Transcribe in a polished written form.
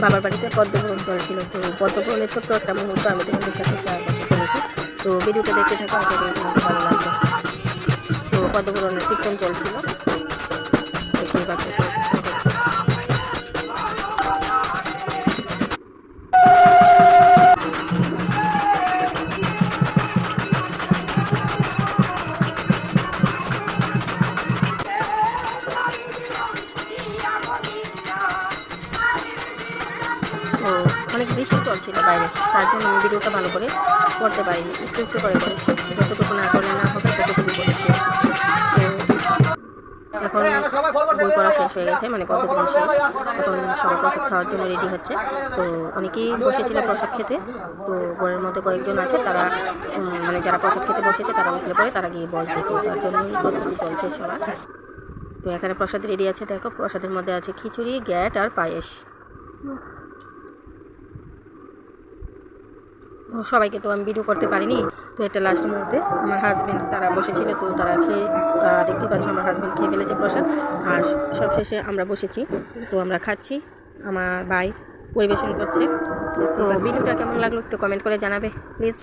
বাবার বাড়িতে পদ্মপুরণ চলছিল। তো পদ্মপুরণের ছোট্ট একটা মুহূর্ত আমি তোমাদের সাথে শেয়ার করতে চলেছি। তো ভিডিওটা দেখতে থাকা আশা করি তোমাদের ভালো লাগবে। তো পদ্মপুরণের কীর্তন চলছিল, দেখতেই পাচ্ছ সব হচ্ছে। তো অনেক বৃষ্টি চলছিল বাইরে, তার জন্য আমি ভিডিওটা ভালো করে করতে পারিনি, একটু একটু করে করেছি, যতটুকু না করলে না হবে ততটুকু করেছি। তো এখন বই পড়া শেষ হয়ে গেছে, মানে পদ্মপুরণ শেষ। এখন সবাই প্রসাদ খাওয়ার জন্য রেডি হচ্ছে। তো অনেকেই বসেছিল প্রসাদ খেতে। তো ঘরের মধ্যে কয়েকজন আছে, তারা মানে যারা প্রসাদ খেতে বসেছে তারা উঠলে পরে তারা গিয়ে বসবে। তো তার জন্য প্রস্তুতি চলছে সবার। তো এখানে প্রসাদ রেডি আছে, দেখো প্রসাদের মধ্যে আছে খিচুড়ি, গ্যাট আর পায়েস। সবাইকে তো আমি ভিডিও করতে পারিনি। তো এটা লাস্ট মুহূর্তে আমার হাজব্যান্ড তারা বসেছিল, তো তারা খেয়ে দেখতে পাচ্ছ আমার হাজব্যান্ড খেয়ে ফেলেছে প্রসাদ। আর সব শেষে আমরা বসেছি, তো আমরা খাচ্ছি, আমার ভাই পরিবেশন করছে। তো ভিডিওটা কেমন লাগলো একটু কমেন্ট করে জানাবে প্লিজ।